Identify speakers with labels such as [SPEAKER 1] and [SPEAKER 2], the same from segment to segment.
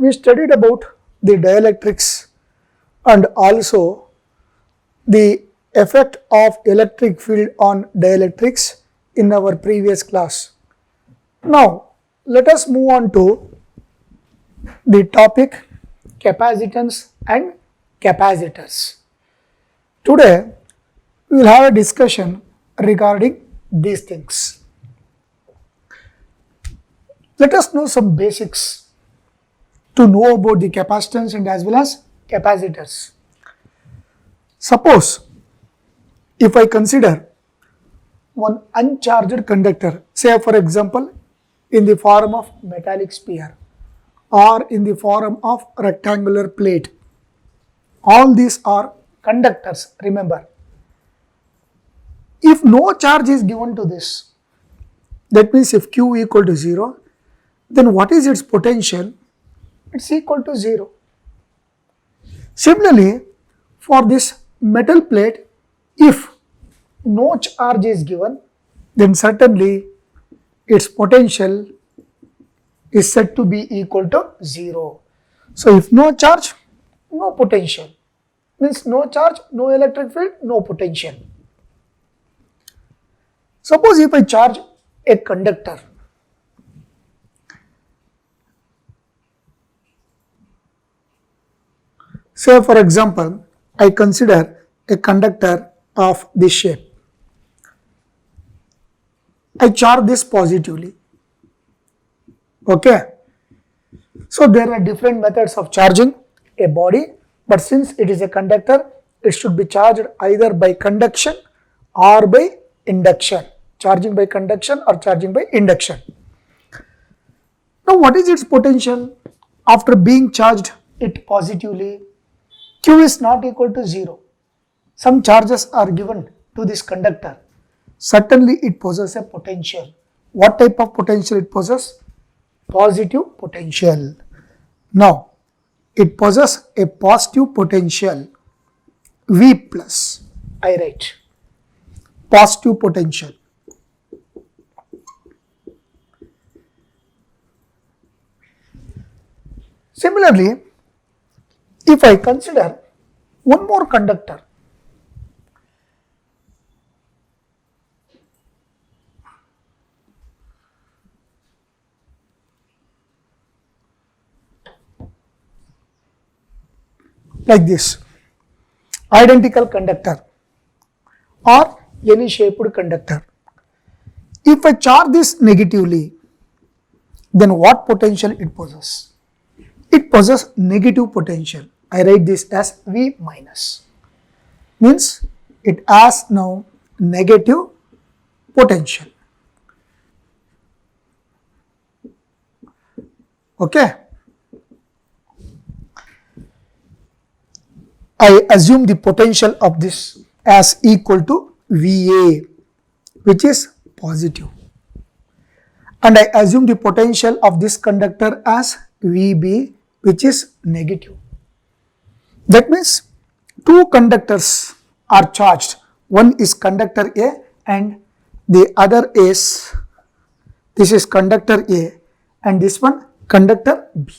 [SPEAKER 1] we studied about the dielectrics and also the effect of electric field on dielectrics in our previous class. Now, let us move on to the topic capacitance and capacitors. Today, we will have a discussion regarding these things. Let us know some basics to know about the capacitance and as well as capacitors. Suppose if I consider one uncharged conductor, say for example in the form of metallic sphere or in the form of rectangular plate, all these are conductors, remember. If no charge is given to this, that means if Q equal to 0, then what is its potential? It's equal to 0. Similarly, for this metal plate, if no charge is given, then certainly its potential is said to be equal to 0. So, if no charge, no potential, means no charge, no electric field, no potential. Suppose if I charge a conductor, say for example, I consider a conductor of this shape. I charge this positively. Okay. So there are different methods of charging a body, but since it is a conductor, it should be charged either by conduction or by induction. Charging by conduction or charging by induction. Now what is its potential? After being charged it positively, Q is not equal to 0. Some charges are given to this conductor. Certainly it possesses a potential. What type of potential it possesses? Positive potential. Now, it possesses a positive potential V plus, I write, positive potential. Similarly, if I consider one more conductor, like this, identical conductor or any shaped conductor. If I charge this negatively, then what potential it possesses? It possesses negative potential. I write this as V minus. Means it has now negative potential. Okay. I assume the potential of this as equal to VA, which is positive. And I assume the potential of this conductor as VB, which is negative. That means two conductors are charged. One is conductor A and the other is, this is conductor A and this one conductor B.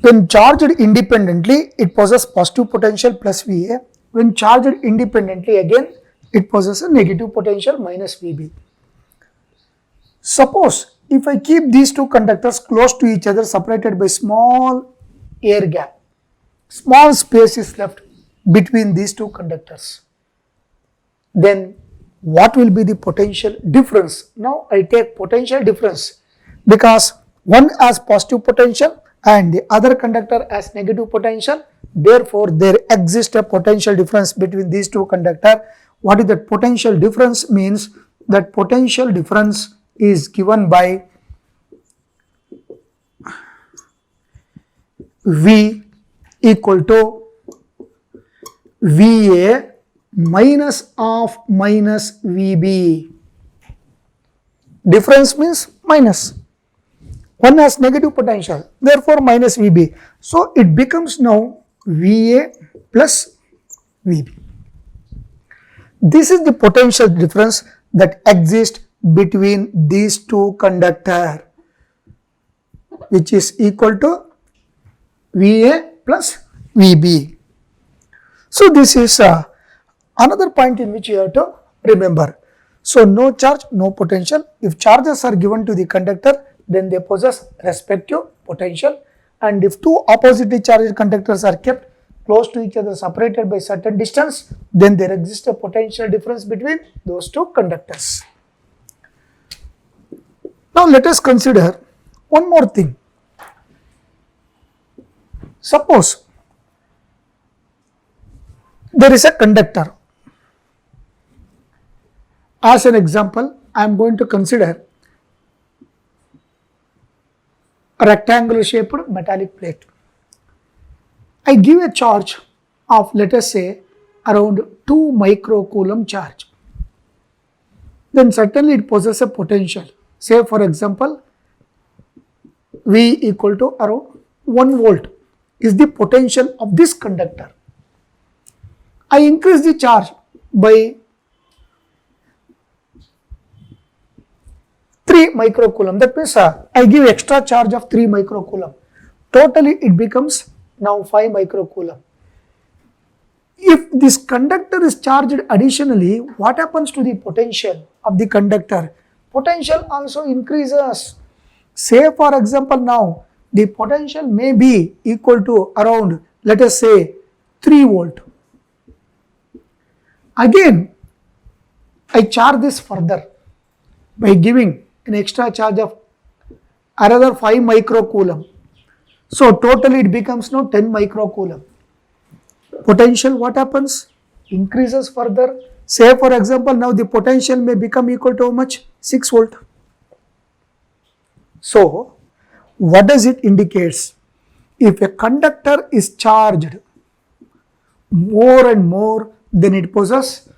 [SPEAKER 1] When charged independently, it possesses positive potential plus VA. When charged independently, again it possesses a negative potential minus VB. Suppose if I keep these two conductors close to each other, separated by small air gap, small space is left between these two conductors, then what will be the potential difference? Now I take potential difference because one has positive potential and the other conductor has negative potential. Therefore, there exists a potential difference between these two conductors. What is that potential difference? Means that potential difference is given by V equal to VA minus of minus VB. Difference means minus. One has negative potential, therefore minus VB. So it becomes now VA plus VB. This is the potential difference that exists between these two conductors. which is equal to VA plus VB. So this is another point in which you have to remember. So no charge, no potential. If charges are given to the conductor, then they possess respective potential, and if two oppositely charged conductors are kept close to each other, separated by certain distance, then there exists a potential difference between those two conductors. Now let us consider one more thing. Suppose there is a conductor. As an example, I am going to consider a rectangular shaped metallic plate. I give a charge of, let us say, around 2 microcoulomb charge. Then certainly it possesses a potential. Say for example, V equal to around 1 volt is the potential of this conductor. I increase the charge by 3 microcoulomb. That means I give extra charge of 3 microcoulomb. Totally it becomes now 5 microcoulomb. If this conductor is charged additionally, what happens to the potential of the conductor? Potential also increases. Say for example, now the potential may be equal to around, let us say, 3 volt. Again, I charge this further by giving an extra charge of another 5 microcoulomb. So totally it becomes now 10 microcoulomb. Potential what happens? Increases further. Say for example, now the potential may become equal to how much? 6 volt. So what does it indicates? If a conductor is charged more and more, then it possesses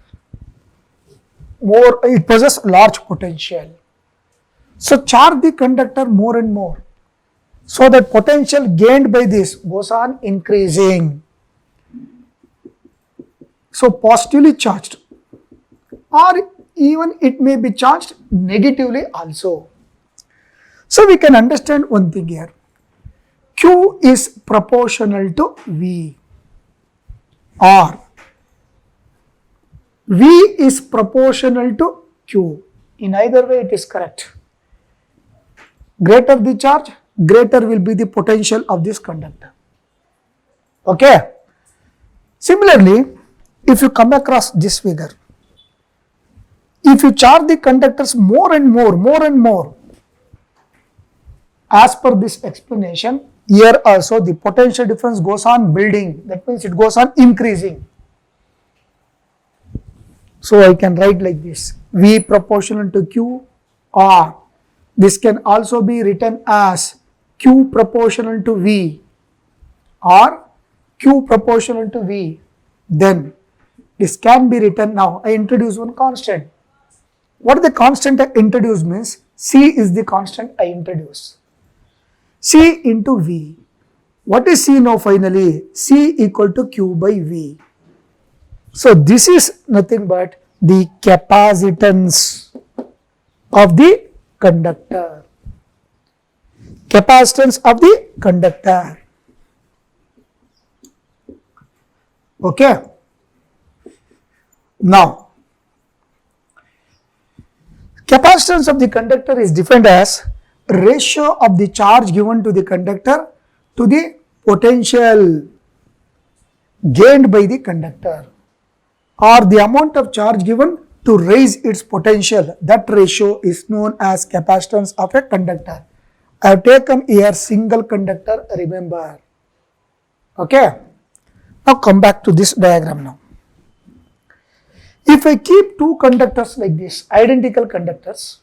[SPEAKER 1] large potential. So charge the conductor more and more, so that potential gained by this goes on increasing. So positively charged, or even it may be charged negatively also. So we can understand one thing here. Q is proportional to V, or V is proportional to Q. In either way it is correct. Greater the charge, greater will be the potential of this conductor. Okay. Similarly, if you come across this figure, if you charge the conductors more and more, as per this explanation, here also the potential difference goes on building. That means it goes on increasing. So I can write like this: V proportional to Q, or this can also be written as Q proportional to V, or Q proportional to V. Then this can be written. Now I introduce one constant. What the constant I introduce means? C is the constant I introduce. C into V. What is C now finally? C equal to Q by V. So this is nothing but the capacitance of the conductor. Capacitance of the conductor. Okay. Now, capacitance of the conductor is defined as ratio of the charge given to the conductor to the potential gained by the conductor, or the amount of charge given to raise its potential. That ratio is known as capacitance of a conductor. I have taken here single conductor, remember. Okay. Now come back to this diagram now. If I keep two conductors like this, identical conductors,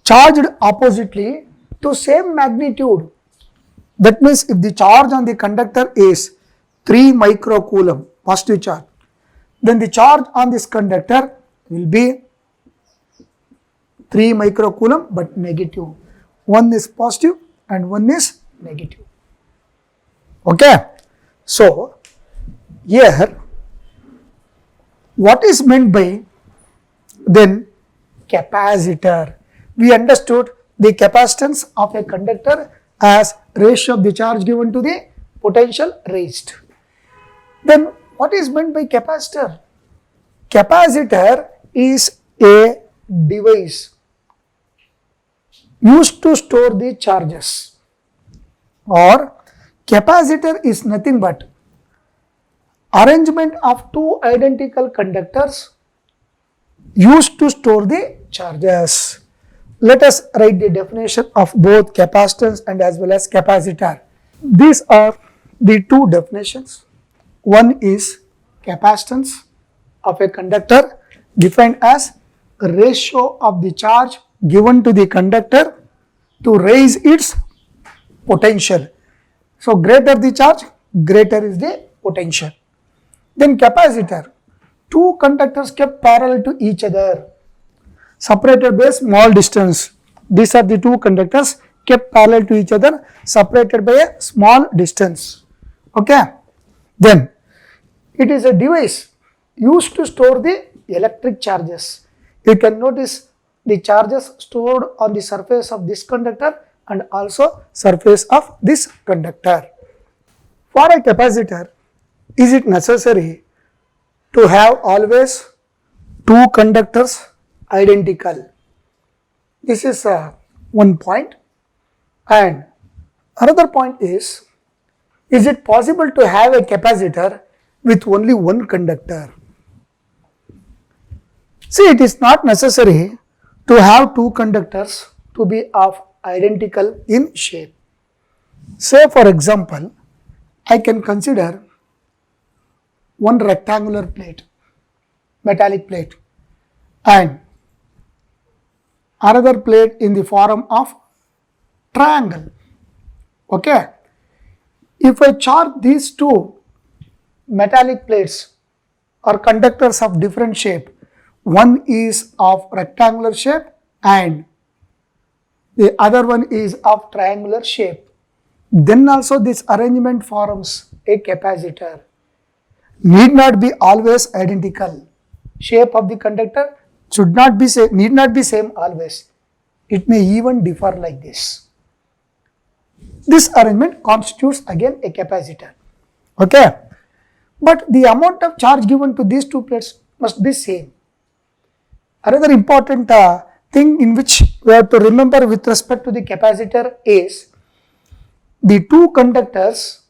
[SPEAKER 1] charged oppositely to same magnitude, that means if the charge on the conductor is 3 microcoulomb positive charge, then the charge on this conductor will be 3 microcoulomb but negative. One is positive and one is negative. Okay. So here what is meant by then capacitor? We understood the capacitance of a conductor as ratio of the charge given to the potential raised. Then what is meant by capacitor? Capacitor is a device used to store the charges, or capacitor is nothing but arrangement of two identical conductors used to store the charges. Let us write the definition of both capacitance and as well as capacitor. These are the two definitions. One is capacitance of a conductor defined as ratio of the charge given to the conductor to raise its potential. So, greater the charge, greater is the potential. Then capacitor, two conductors kept parallel to each other, separated by a small distance. These are the two conductors kept parallel to each other, separated by a small distance. Okay. Then it is a device used to store the electric charges. You can notice the charges stored on the surface of this conductor and also surface of this conductor. For a capacitor, is it necessary to have always two conductors identical? This is one point. And another point is it possible to have a capacitor with only one conductor? See, it is not necessary to have two conductors to be of identical in shape. Say for example, I can consider one rectangular plate, metallic plate, and another plate in the form of triangle. Okay. If I charge these two metallic plates or conductors of different shape, one is of rectangular shape and the other one is of triangular shape, then also this arrangement forms a capacitor. Need not be always identical. Shape of the conductor need not be same always. It may even differ like this. This arrangement constitutes again a capacitor. Okay. But the amount of charge given to these two plates must be same. Another important thing in which we have to remember with respect to the capacitor is the two conductors,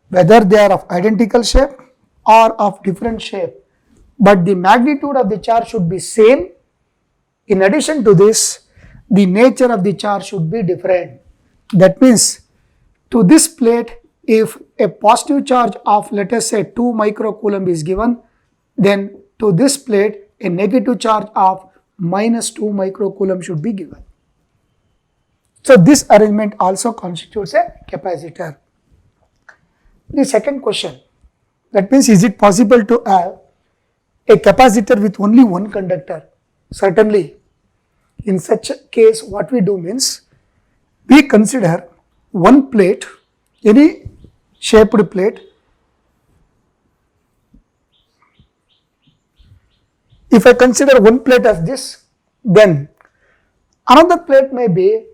[SPEAKER 1] whether they are of identical shape or of different shape, but the magnitude of the charge should be same. In addition to this, the nature of the charge should be different. That means to this plate, if a positive charge of let us say 2 microcoulomb is given, then to this plate a negative charge of minus 2 microcoulomb should be given. So this arrangement also constitutes a capacitor. The second question, that means is it possible to have a capacitor with only one conductor? Certainly. In such a case, what we do means we consider one plate, any shaped plate. If I consider one plate as this, then another plate may be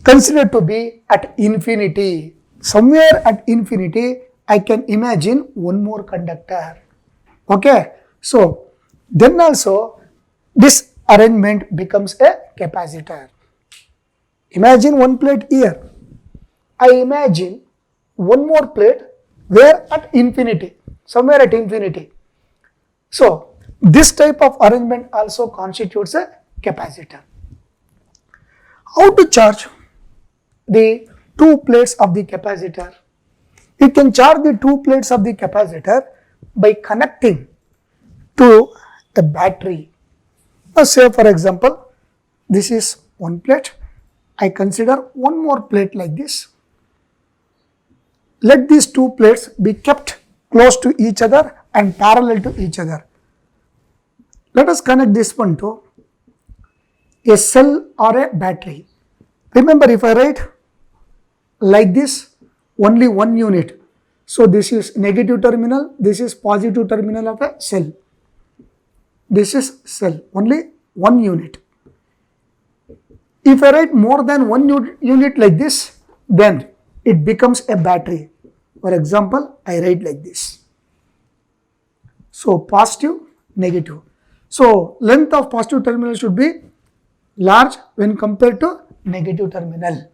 [SPEAKER 1] considered to be at infinity. Somewhere at infinity, I can imagine one more conductor. Okay. So then also this arrangement becomes a capacitor. Imagine one plate here. I imagine one more plate where at infinity, somewhere at infinity. So this type of arrangement also constitutes a capacitor. How to charge the two plates of the capacitor? You can charge the two plates of the capacitor by connecting to a battery. Now say for example, this is one plate. I consider one more plate like this. Let these two plates be kept close to each other and parallel to each other. Let us connect this one to a cell or a battery. Remember, if I write like this, only one unit. So this is negative terminal, this is positive terminal of a cell. This is cell, only one unit. If I write more than one unit like this, then it becomes a battery. For example, I write like this. So positive, negative. So length of positive terminal should be large when compared to negative terminal.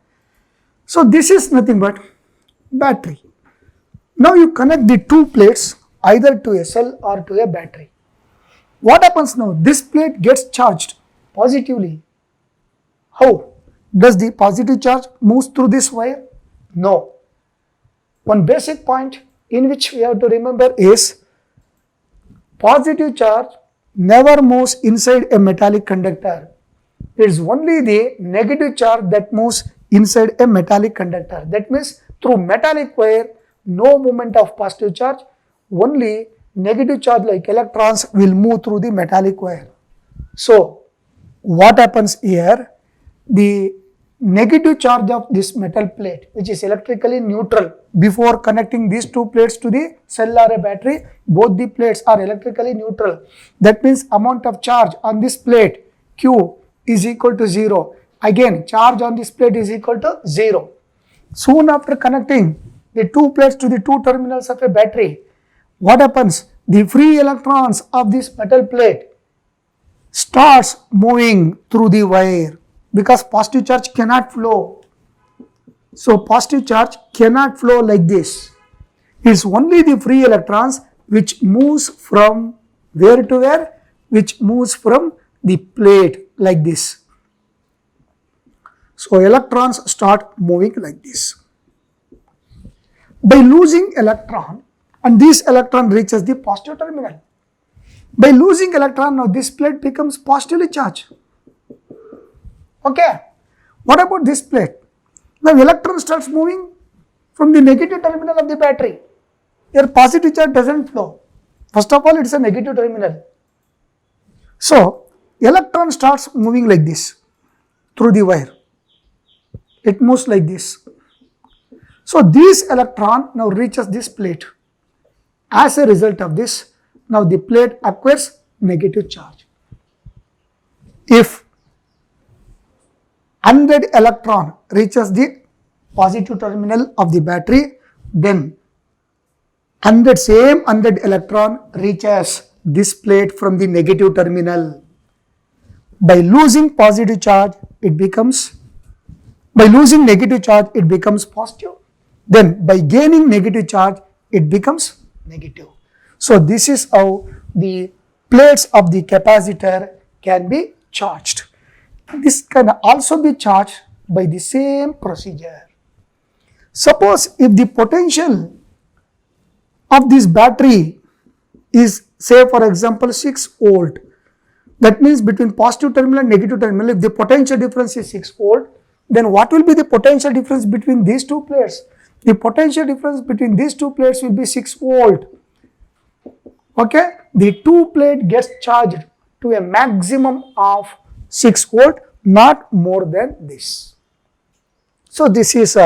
[SPEAKER 1] So this is nothing but battery. Now you connect the two plates either to a cell or to a battery. What happens now? This plate gets charged positively. How? Does the positive charge moves through this wire? No. One basic point in which we have to remember is positive charge never moves inside a metallic conductor. It is only the negative charge that moves inside a metallic conductor. That means through metallic wire, no movement of positive charge, only negative charge like electrons will move through the metallic wire. So what happens here? The negative charge of this metal plate, which is electrically neutral, before connecting these two plates to the cell or a battery, both the plates are electrically neutral. That means amount of charge on this plate Q is equal to 0. Again, charge on this plate is equal to 0. Soon after connecting the two plates to the two terminals of a battery, what happens? The free electrons of this metal plate starts moving through the wire because positive charge cannot flow. So positive charge cannot flow like this. It is only the free electrons which moves from where to where? Which moves from the plate like this. So electrons start moving like this. By losing electron, and this electron reaches the positive terminal. By losing electron, now this plate becomes positively charged. Okay. What about this plate? Now electron starts moving from the negative terminal of the battery. Here positive charge doesn't flow. First of all, it is a negative terminal. So electron starts moving like this through the wire. It moves like this. So this electron now reaches this plate. As a result of this, now the plate acquires negative charge. If 100 electron reaches the positive terminal of the battery, then 100 electron reaches this plate from the negative terminal. By losing positive charge, by losing negative charge, it becomes positive. Then by gaining negative charge, it becomes negative. So this is how the plates of the capacitor can be charged. This can also be charged by the same procedure. Suppose if the potential of this battery is, say for example, 6 volt, that means between positive terminal and negative terminal, if the potential difference is 6 volt, then what will be the potential difference between these two plates? The potential difference between these two plates will be 6 volt. Okay, the two plate gets charged to a maximum of 6 volt, not more than this. So this is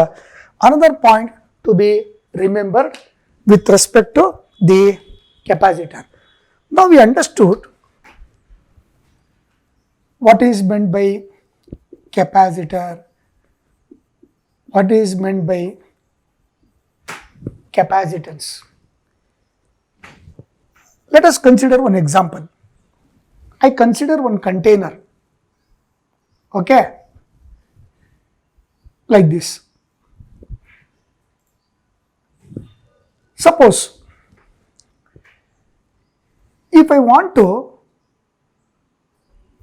[SPEAKER 1] another point to be remembered with respect to the capacitor. Now we understood what is meant by capacitor, what is meant by capacitance. Let us consider one example. I consider one container, okay, like this. Suppose if I want to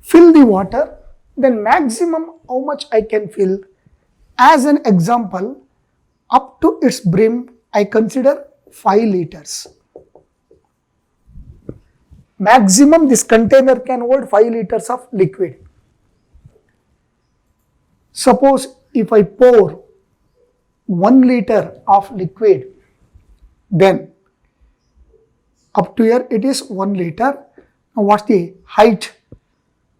[SPEAKER 1] fill the water, then maximum how much I can fill. As an example, up to its brim, I consider 5 liters. Maximum this container can hold 5 liters of liquid. Suppose if I pour 1 liter of liquid, then up to here it is 1 liter. Now what's the height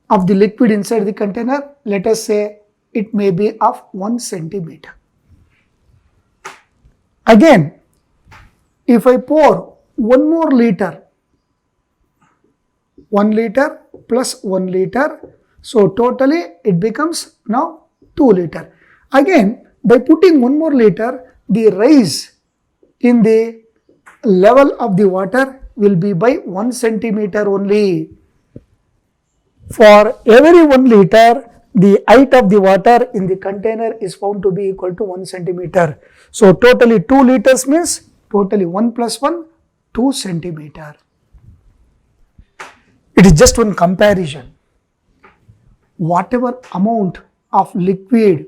[SPEAKER 1] of the liquid inside the container? Let us say it may be of 1 centimeter. Again, if I pour 1 more liter, 1 liter plus 1 liter, So totally it becomes now 2 liter. Again, by putting 1 more liter, the rise in the level of the water will be by 1 centimeter only. For every 1 liter, the height of the water in the container is found to be equal to 1 centimeter. So totally 2 liters means totally 1 plus 1, 2 centimeter. It is just one comparison. Whatever amount of liquid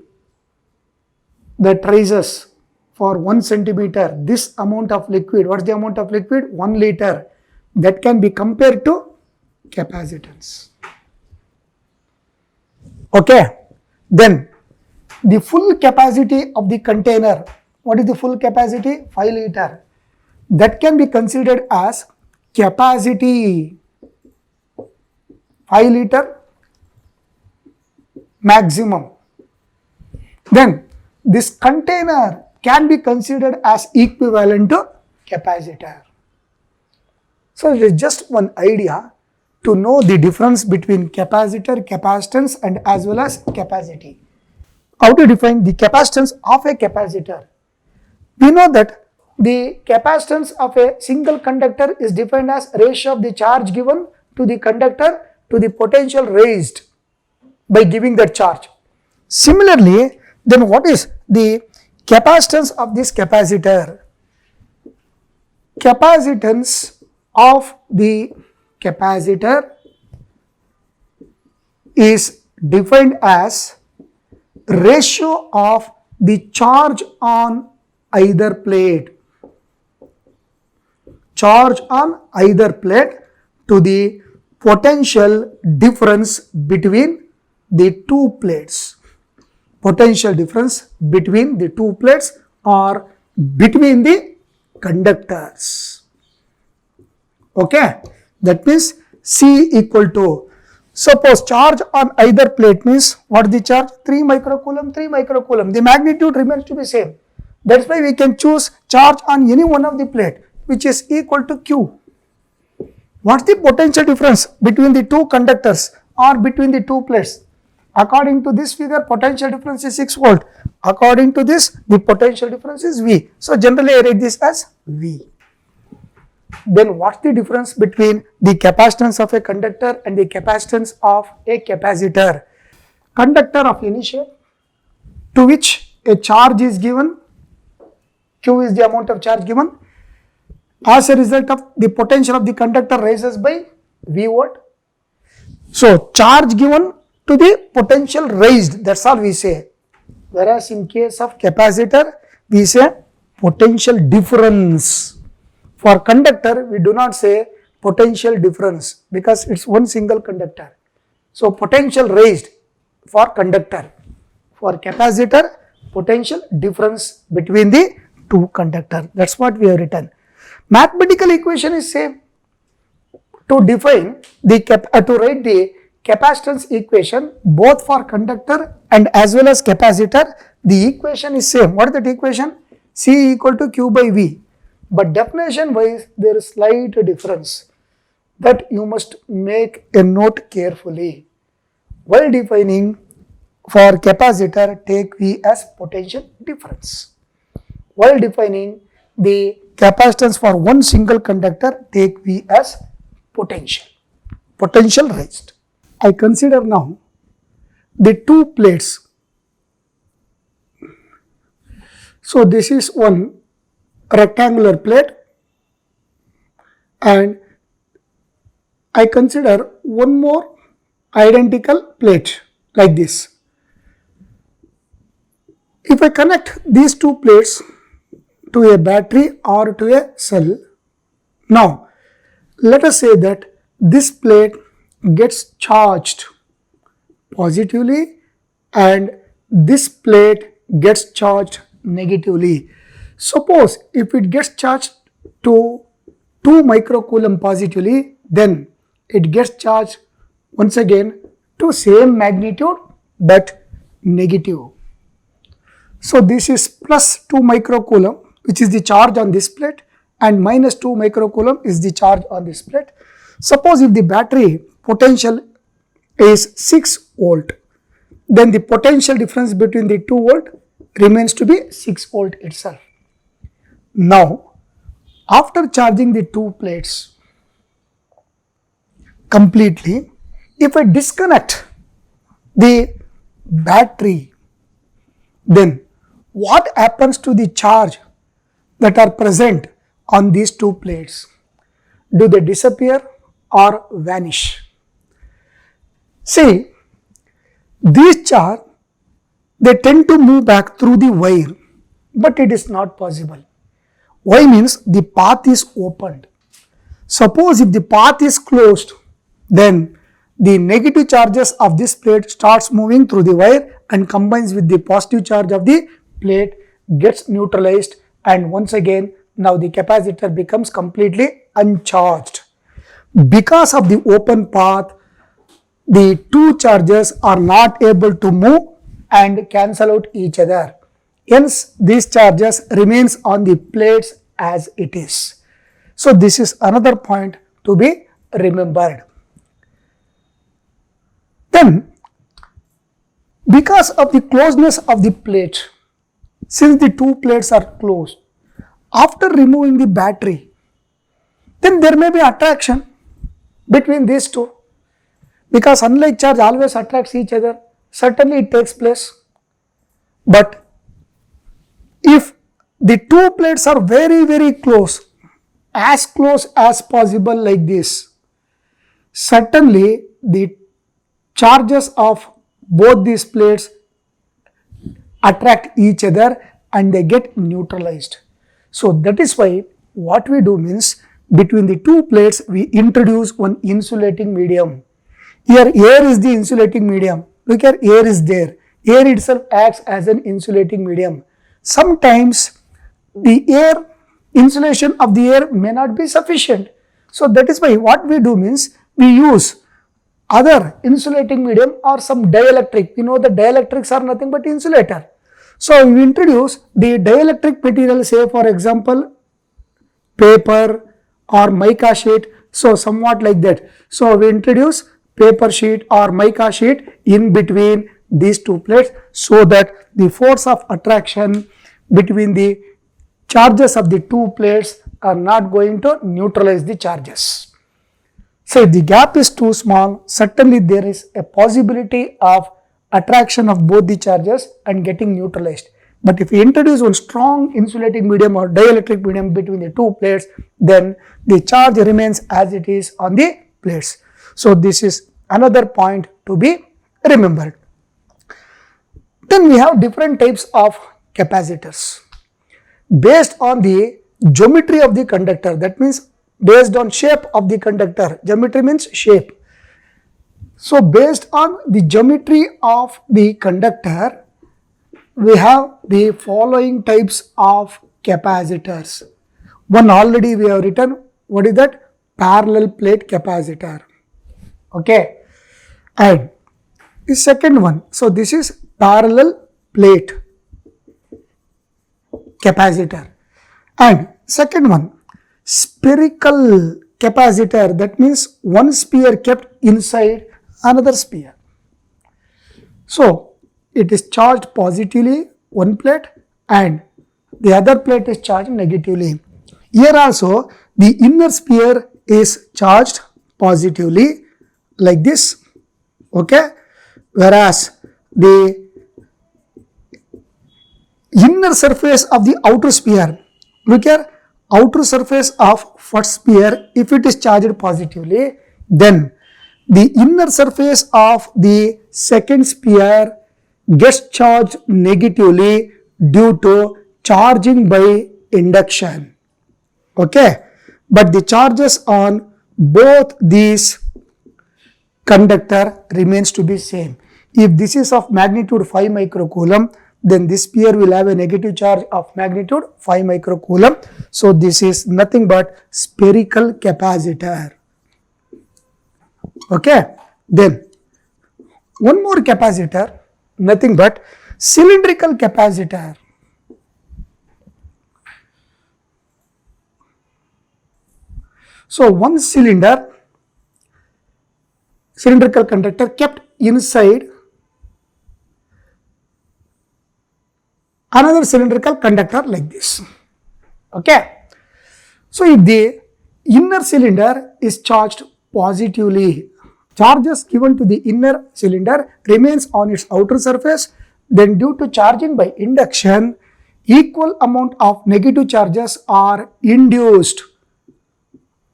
[SPEAKER 1] that rises for 1 centimeter, this amount of liquid, what is the amount of liquid? 1 liter. That can be compared to capacitance. Okay. Then the full capacity of the container, what is the full capacity? 5 liter. That can be considered as capacity 5 liter maximum. Then this container can be considered as equivalent to capacitor. So it is just one idea to know the difference between capacitor, capacitance and as well as capacity. How to define the capacitance of a capacitor? We know that the capacitance of a single conductor is defined as ratio of the charge given to the conductor to the potential raised by giving that charge. Similarly, then what is the capacitance of this capacitor? Capacitance of the capacitor is defined as ratio of the charge on either plate. Charge on either plate to the potential difference between the two plates. Potential difference between the two plates or between the conductors. Okay, that means C equal to, suppose charge on either plate means what is the charge? 3 microcoulomb, 3 microcoulomb. The magnitude remains to be same. That's why we can choose charge on any one of the plate which is equal to Q. What's the potential difference between the two conductors or between the two plates? According to this figure, potential difference is 6 volt. According to this, the potential difference is V. So generally I write this as V. Then what's the difference between the capacitance of a conductor and the capacitance of a capacitor? Conductor of any shape to which a charge is given, Q is the amount of charge given. As a result of the potential of the conductor rises by V volt. So charge given to the potential raised, that's all we say. Whereas in case of capacitor, we say potential difference. For conductor, we do not say potential difference because it's one single conductor. So potential raised for conductor. For capacitor, potential difference between the two conductors. That's what we have written. Mathematical equation is same. To define the to write the capacitance equation both for conductor and as well as capacitor, the equation is same. What is that equation? C equal to Q by V. But definition wise there is slight difference that you must make a note carefully. While defining for capacitor, take V as potential difference. While defining the capacitance for one single conductor, take V as potential raised. I consider now the two plates. So this is one rectangular plate and I consider one more identical plate like this. If I connect these two plates to a battery or to a cell, now let us say that this plate gets charged positively and this plate gets charged negatively. Suppose if it gets charged to 2 microcoulomb positively, then it gets charged once again to same magnitude but negative. So this is plus 2 microcoulomb, which is the charge on this plate, and minus 2 microcoulomb is the charge on this plate. Suppose if the battery potential is 6 volt. Then the potential difference between the 2 volt remains to be 6 volt itself. Now, after charging the two plates completely, if I disconnect the battery, then what happens to the charge that are present on these two plates? Do they disappear or vanish? See, these charge, they tend to move back through the wire, but it is not possible. Why means the path is opened. Suppose if the path is closed, then the negative charges of this plate starts moving through the wire and combines with the positive charge of the plate, gets neutralized, and once again now the capacitor becomes completely uncharged. Because of the open path, the two charges are not able to move and cancel out each other. Hence, these charges remains on the plates as it is. So, this is another point to be remembered. Then, because of the closeness of the plate, since the two plates are closed, after removing the battery, then there may be attraction between these two. Because unlike charge always attracts each other, certainly it takes place. But if the two plates are very close as possible like this, certainly the charges of both these plates attract each other and they get neutralized. So that is why what we do means between the two plates we introduce one insulating medium. Here air is the insulating medium. Look here, air is there. Air itself acts as an insulating medium. Sometimes the air, insulation of the air may not be sufficient. So that is why what we do means we use other insulating medium or some dielectric. We know the dielectrics are nothing but insulator. So we introduce the dielectric material, say for example paper or mica sheet. So somewhat like that. So we introduce paper sheet or mica sheet in between these two plates so that the force of attraction between the charges of the two plates are not going to neutralize the charges. So if the gap is too small, certainly there is a possibility of attraction of both the charges and getting neutralized. But if we introduce one strong insulating medium or dielectric medium between the two plates, then the charge remains as it is on the plates. So this is another point to be remembered. Then we have different types of capacitors based on the geometry of the conductor. That means based on shape of the conductor. Geometry means shape. So based on the geometry of the conductor, we have the following types of capacitors. One already we have written. What is that? Parallel plate capacitor. Okay. And the second one. So this is parallel plate capacitor. And second one, spherical capacitor. That means one sphere kept inside another sphere. So it is charged positively one plate and the other plate is charged negatively. Here also the inner sphere is charged positively like this, okay, whereas the inner surface of the outer sphere, look here, outer surface of first sphere, if it is charged positively, then the inner surface of the second sphere gets charged negatively due to charging by induction, okay, but the charges on both these conductor remains to be same. If this is of magnitude 5 microcoulomb, then this sphere will have a negative charge of magnitude 5 microcoulomb. So this is nothing but spherical capacitor. Okay. Then one more capacitor, nothing but cylindrical capacitor. So one cylinder cylindrical conductor kept inside another cylindrical conductor like this. Okay. So if the inner cylinder is charged positively, charges given to the inner cylinder remains on its outer surface, then due to charging by induction, equal amount of negative charges are induced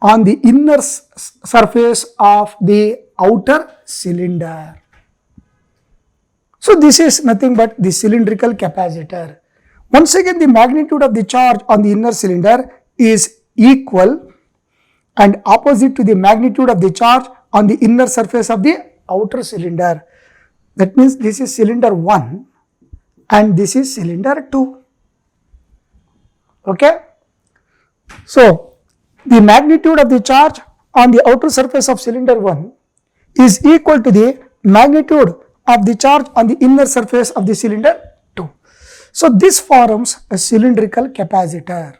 [SPEAKER 1] on the inner surface of the outer cylinder. So this is nothing but the cylindrical capacitor. Once again, the magnitude of the charge on the inner cylinder is equal and opposite to the magnitude of the charge on the inner surface of the outer cylinder. That means this is cylinder 1 and this is cylinder 2. Okay. So the magnitude of the charge on the outer surface of cylinder 1 is equal to the magnitude of the charge on the inner surface of the cylinder 2. So this forms a cylindrical capacitor.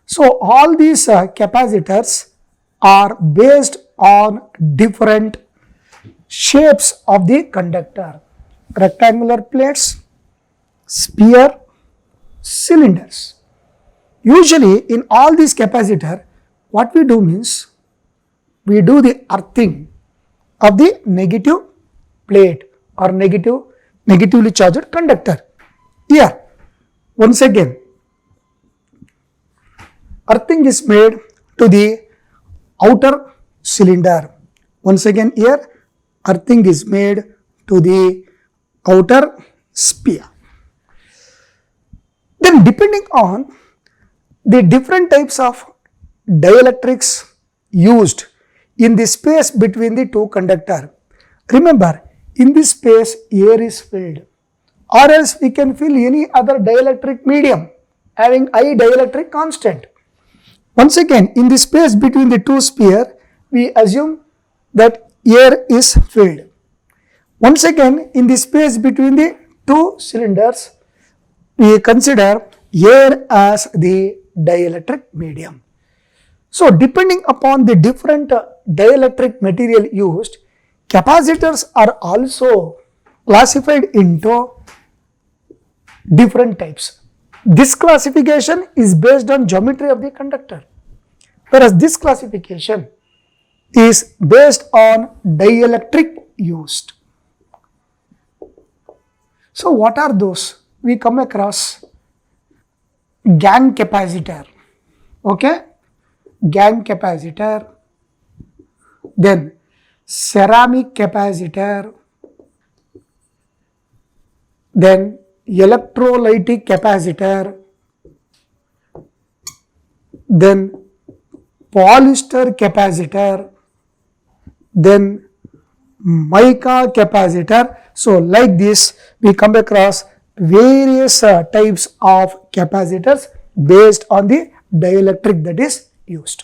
[SPEAKER 1] So all these capacitors are based on different shapes of the conductor: rectangular plates, sphere, cylinders. Usually in all these capacitor, what we do means we do the earthing of the negative plate or negatively charged conductor. Here once again earthing is made to the outer cylinder. Once again here earthing is made to the outer sphere. Then depending on the different types of dielectrics used in the space between the two conductors. Remember, in this space air is filled, or else we can fill any other dielectric medium having high dielectric constant. Once again, in the space between the two spheres, we assume that air is filled. Once again, in the space between the two cylinders, we consider air as the dielectric medium. So depending upon the different dielectric material used, capacitors are also classified into different types. This classification is based on geometry of the conductor, whereas this classification is based on dielectric used. So what are those? We come across gangue capacitor, okay, gangue capacitor, then ceramic capacitor, then electrolytic capacitor, then polyester capacitor, then mica capacitor. So like this we come across various types of capacitors based on the dielectric that is used.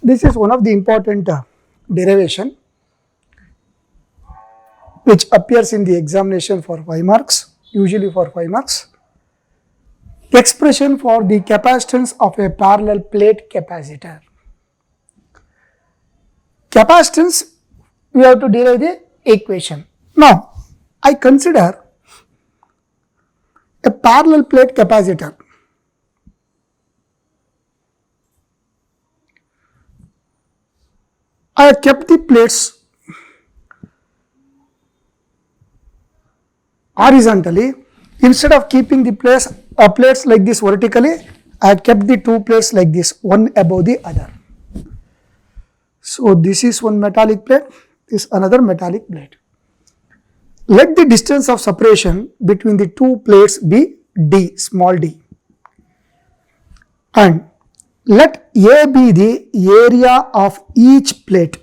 [SPEAKER 1] This is one of the important derivation which appears in the examination for 5 marks, usually for 5 marks. Expression for the capacitance of a parallel plate capacitor. Capacitance, we have to derive the equation. Now, I consider a parallel plate capacitor. I have kept the plates horizontally. Instead of keeping the plates like this vertically, I have kept the two plates like this, one above the other. So this is one metallic plate, this is another metallic plate. Let the distance of separation between the two plates be d, small d, and let A be the area of each plate.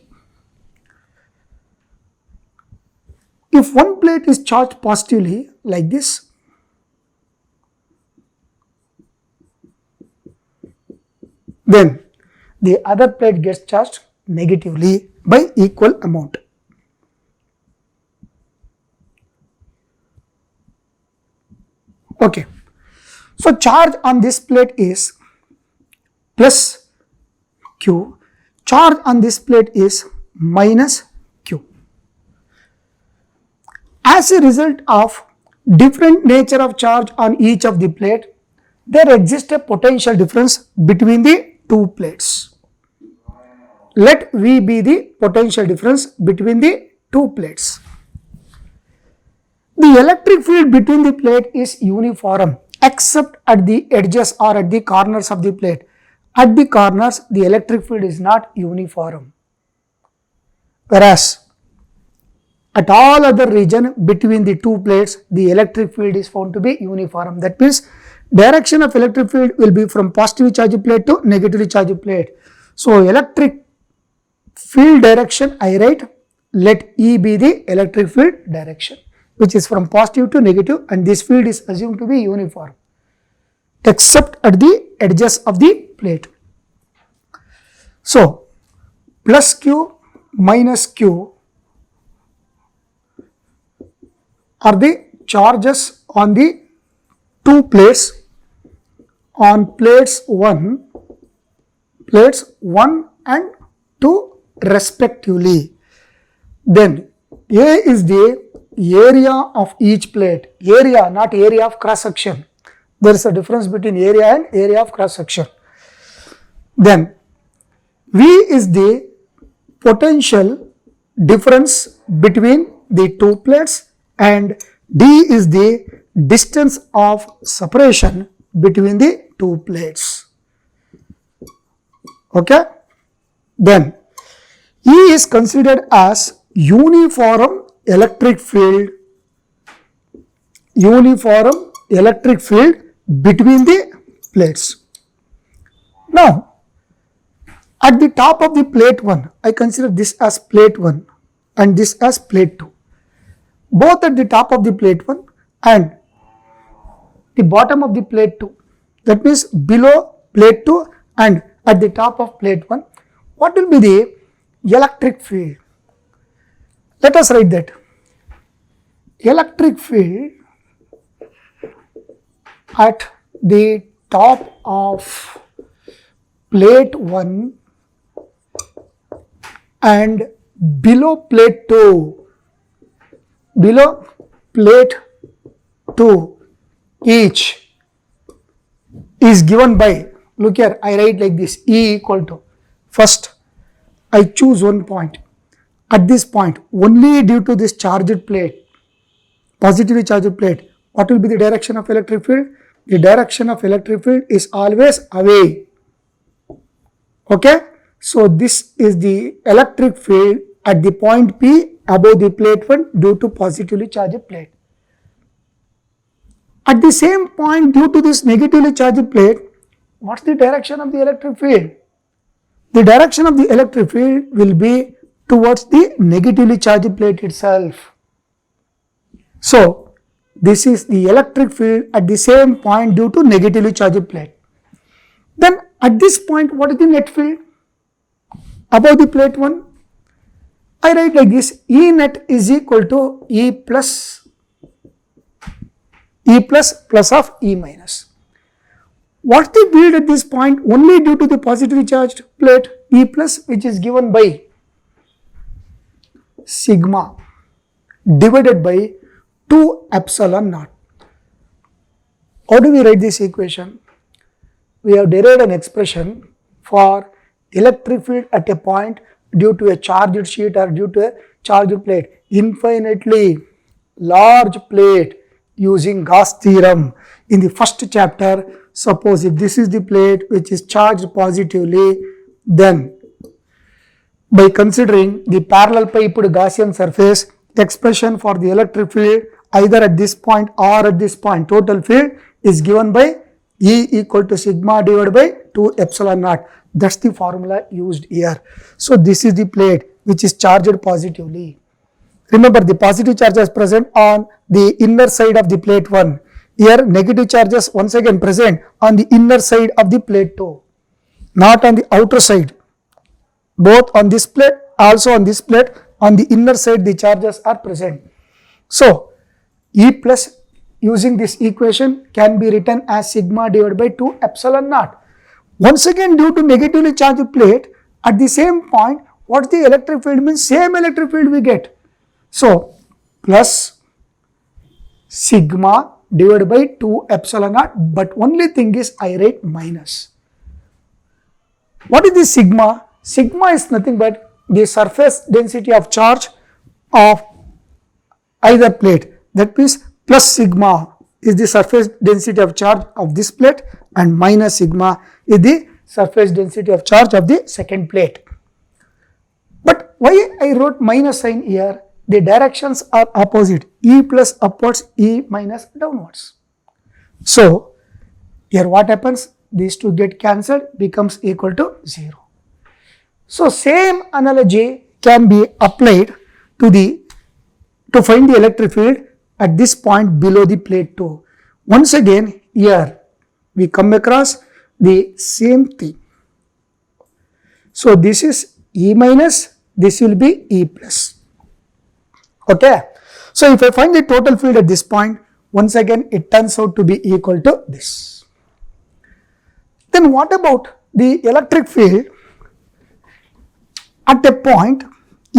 [SPEAKER 1] If one plate is charged positively like this, then the other plate gets charged negatively by equal amount. Okay, so charge on this plate is plus Q, charge on this plate is minus Q. As a result of different nature of charge on each of the plate, there exists a potential difference between the two plates. Let V be the potential difference between the two plates. The electric field between the plate is uniform except at the edges or at the corners of the plate. At the corners, the electric field is not uniform. Whereas at all other region between the two plates, the electric field is found to be uniform. That means direction of electric field will be from positively charged plate to negatively charged plate. So electric field direction I write, let E be the electric field direction, which is from positive to negative, and this field is assumed to be uniform except at the edges of the plate. So plus Q minus Q are the charges on the two plates, on plates 1 and 2 respectively. Then A is the area of each plate, area, not area of cross section. There is a difference between area and area of cross section. Then V is the potential difference between the two plates, and D is the distance of separation between the two plates. Okay. Then E is considered as uniform electric field between the plates. Now at the top of the plate 1, I consider this as plate 1 and this as plate 2. Both at the top of the plate 1 and the bottom of the plate 2, that means below plate 2 and at the top of plate 1, what will be the electric field? Let us write that. Electric field at the top of plate 1 and below plate 2, each is given by, look here, I write like this, E equal to, first I choose one point. At this point, only due to this charged plate, positively charged plate, what will be the direction of electric field? The direction of electric field is always away. Okay. So this is the electric field at the point P above the plate 1 due to positively charged plate. At the same point, due to this negatively charged plate, what's the direction of the electric field? The direction of the electric field will be towards the negatively charged plate itself. So this is the electric field at the same point due to negatively charged plate. Then at this point, what is the net field above the plate 1? I write like this, E net is equal to E plus of E minus. What's the field at this point? Only due to the positively charged plate, E plus, which is given by sigma divided by 2 epsilon naught. How do we write this equation? We have derived an expression for electric field at a point due to a charged sheet or due to a charged plate, infinitely large plate, using Gauss theorem. In the first chapter, suppose if this is the plate which is charged positively, then by considering the parallel piped Gaussian surface, the expression for the electric field either at this point or at this point, total field is given by E equal to sigma divided by 2 epsilon naught. That's the formula used here. So this is the plate which is charged positively. Remember, the positive charges present on the inner side of the plate 1. Here negative charges once again present on the inner side of the plate 2, not on the outer side. Both on this plate, also on this plate, on the inner side the charges are present. So E plus, using this equation, can be written as sigma divided by 2 epsilon naught. Once again, due to negatively charged plate, at the same point, what the electric field means? Same electric field we get. So plus sigma divided by 2 epsilon naught, but only thing is I write minus. What is this sigma? Sigma is nothing but the surface density of charge of either plate. That means plus sigma is the surface density of charge of this plate and minus sigma is the surface density of charge of the second plate. But why I wrote minus sign here? The directions are opposite, E plus upwards, E minus downwards. So here what happens? These two get cancelled, becomes equal to 0. So same analogy can be applied to find the electric field at this point below the plate 2. Once again here we come across the same thing. So this is E minus, this will be E plus. Okay. So if I find the total field at this point, once again it turns out to be equal to this. Then what about the electric field at a point,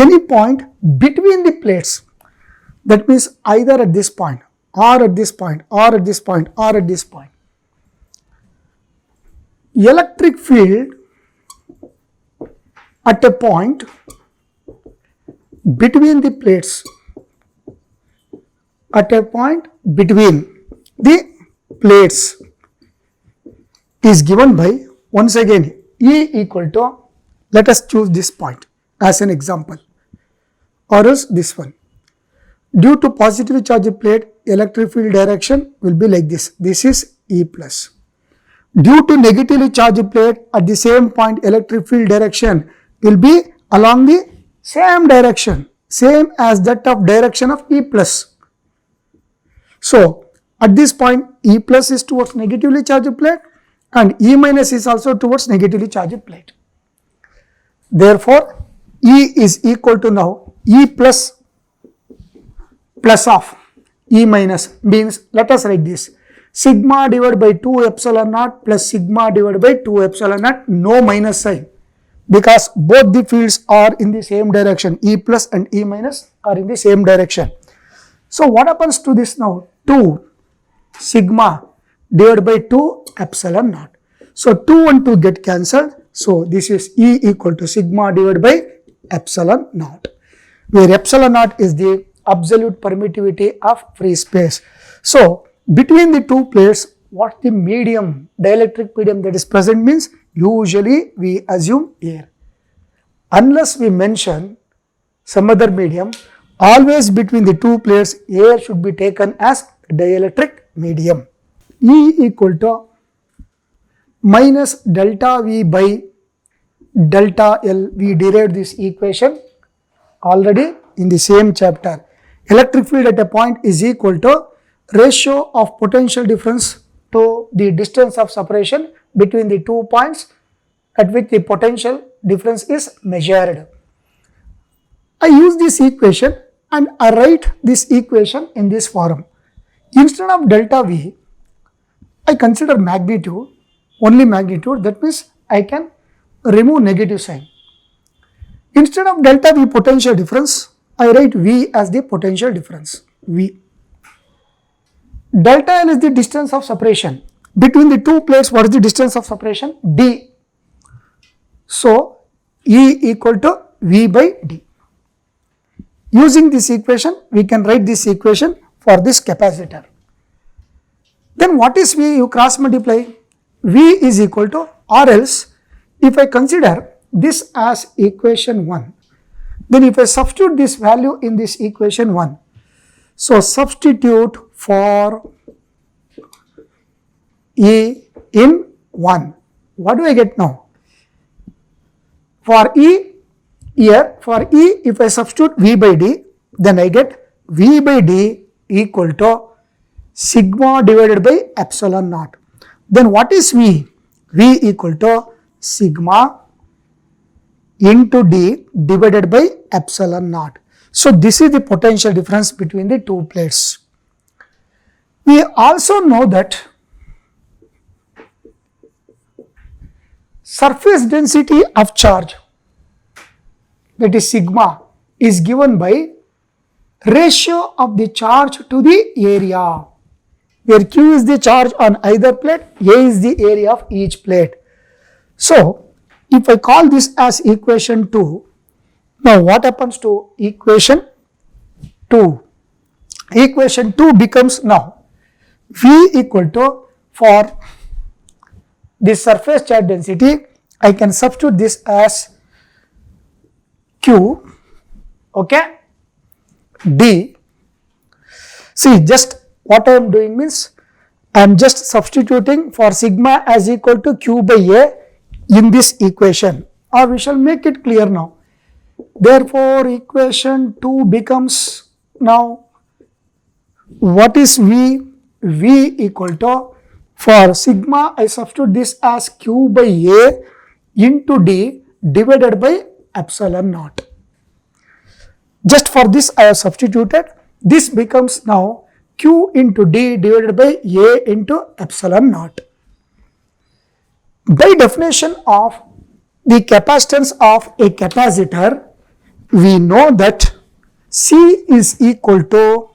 [SPEAKER 1] any point between the plates? That means either at this point or at this point or at this point or at this point. Electric field at a point between the plates, at a point between the plates is given by, once again, E equal to, let us choose this point as an example, or else this one. Due to positively charged plate, electric field direction will be like this. This is E plus. Due to negatively charged plate, at the same point, electric field direction will be along the same direction, same as that of direction of E plus. So at this point, E plus is towards negatively charged plate and E minus is also towards negatively charged plate. Therefore, E is equal to now E plus of E minus, means let us write this, sigma divided by 2 epsilon naught plus sigma divided by 2 epsilon naught, no minus sign, because both the fields are in the same direction, E plus and E minus are in the same direction. So what happens to this now? 2 sigma divided by 2 epsilon naught. So 2 and 2 get cancelled. So this is E equal to sigma divided by epsilon naught, where epsilon naught is the absolute permittivity of free space. So between the two plates, what the medium, dielectric medium that is present means, usually we assume air. Unless we mention some other medium, always between the two plates, air should be taken as dielectric medium. E equal to minus delta V by delta L. We derived this equation already in the same chapter. Electric field at a point is equal to ratio of potential difference to the distance of separation between the 2 points at which the potential difference is measured. I use this equation and I write this equation in this form. Instead of delta V, I consider magnitude, only magnitude, that means I can remove negative sign. Instead of delta V potential difference, I write V as the potential difference, V. Delta L is the distance of separation. Between the two plates, what is the distance of separation? D. So, E equal to V by D. Using this equation, we can write this equation for this capacitor. Then what is V? You cross multiply. V is equal to, or else if I consider this as equation 1, then if I substitute this value in this equation 1, so substitute for E in 1, what do I get now? For E here, for E if I substitute V by D, then I get V by D equal to sigma divided by epsilon naught. Then what is V? V equal to sigma into D divided by epsilon naught. So this is the potential difference between the two plates. We also know that surface density of charge, that is sigma, is given by ratio of the charge to the area, where Q is the charge on either plate, A is the area of each plate. So, if I call this as equation 2, now what happens to equation 2? Equation 2 becomes now V equal to, for the surface charge density, I can substitute this as Q, okay, D. See, just what I am doing means, I am just substituting for sigma as equal to Q by A in this equation, or we shall make it clear now. Therefore, equation 2 becomes now, what is V? V equal to, for sigma I substitute this as Q by A into D divided by epsilon naught. Just for this I have substituted. This becomes now Q into D divided by A into epsilon naught. By definition of the capacitance of a capacitor, we know that C is equal to,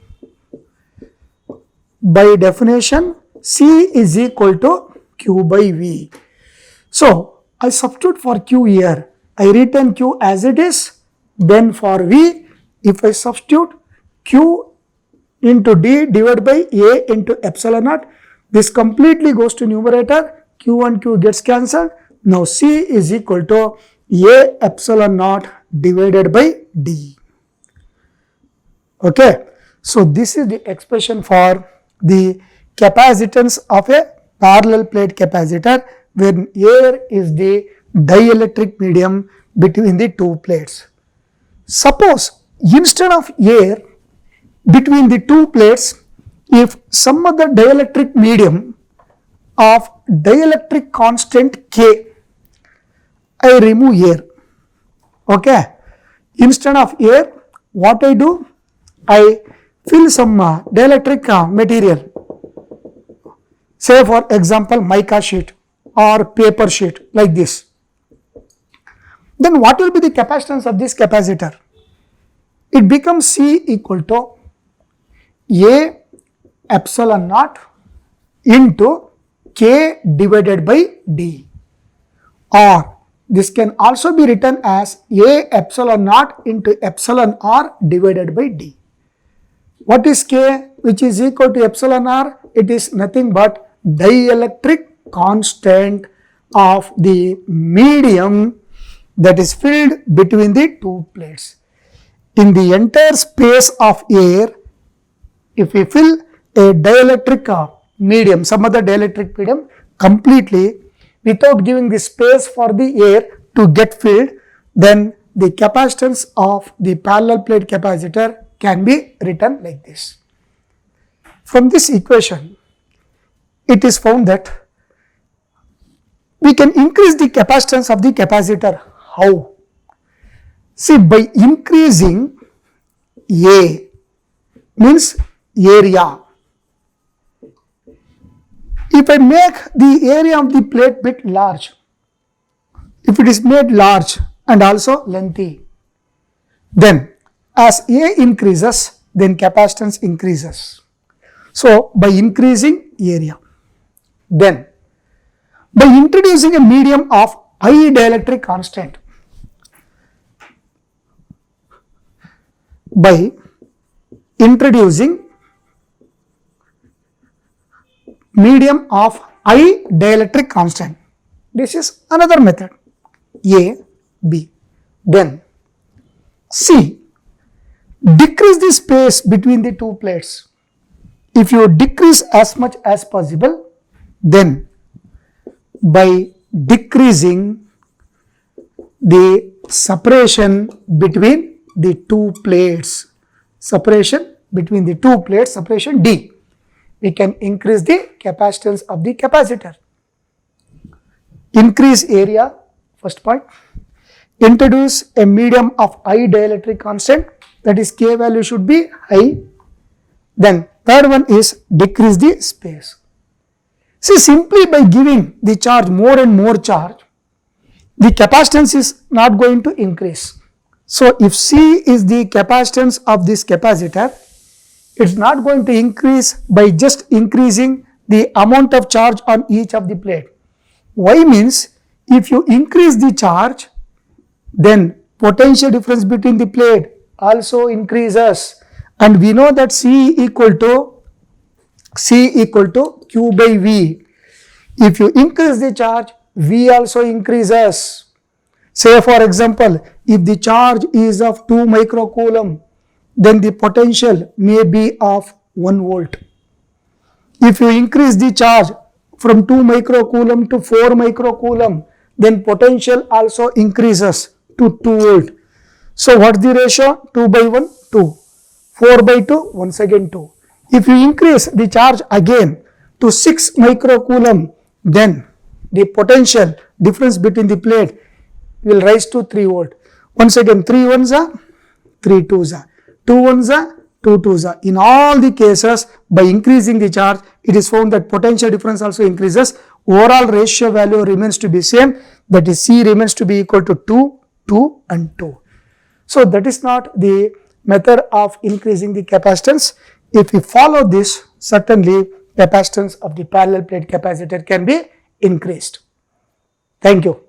[SPEAKER 1] by definition, C is equal to Q by V. So, I substitute for Q here. I retain Q as it is. Then for V, if I substitute Q into D divided by A into epsilon naught, this completely goes to numerator. Q and Q gets cancelled. Now C is equal to A epsilon naught divided by D. Okay. So this is the expression for the capacitance of a parallel plate capacitor, when air is the dielectric medium between the two plates. Suppose instead of air between the two plates, if some other dielectric medium of dielectric constant K, I remove air. Okay. Instead of air, what I do? I fill some dielectric material. Say for example mica sheet or paper sheet like this. Then what will be the capacitance of this capacitor? It becomes C equal to A epsilon naught into K divided by D, or this can also be written as A epsilon naught into epsilon R divided by D. What is K, which is equal to epsilon R? It is nothing but dielectric constant of the medium that is filled between the two plates. In the entire space of air, if we fill a dielectric medium, some other dielectric medium completely without giving the space for the air to get filled, then the capacitance of the parallel plate capacitor can be written like this. From this equation, it is found that we can increase the capacitance of the capacitor. How? See, by increasing A means area. If I make the area of the plate bit large, if it is made large and also lengthy, then as A increases, then capacitance increases. So, by increasing area, then by introducing a medium of I dielectric constant, by introducing medium of I dielectric constant, this is another method, A, B. Then C, decrease the space between the two plates. If you decrease as much as possible, then by decreasing the separation between the two plates, separation D, we can increase the capacitance of the capacitor. Increase area, first point. Introduce a medium of I dielectric constant, that is K value should be high. Then third one is decrease the space. See, simply by giving the charge more and more charge, the capacitance is not going to increase. So if C is the capacitance of this capacitor, it's not going to increase by just increasing the amount of charge on each of the plate. Why means if you increase the charge, then potential difference between the plate also increases, and we know that C equal to Q by V. If you increase the charge, V also increases. Say for example, if the charge is of 2 microcoulomb, then the potential may be of 1 volt. If you increase the charge from 2 microcoulomb to 4 microcoulomb, then potential also increases to 2 volt. So what's the ratio? 2 by 1, 2. 4 by 2, once again 2. If you increase the charge again to 6 microcoulomb, then the potential difference between the plate will rise to 3 volt. Once again 3 ones are 3 twos are, 2 ones are 2 twos are. In all the cases, by increasing the charge, it is found that potential difference also increases. Overall ratio value remains to be same, that is C remains to be equal to 2, 2 and 2. So that is not the method of increasing the capacitance. If we follow this, certainly capacitance of the parallel plate capacitor can be increased. Thank you.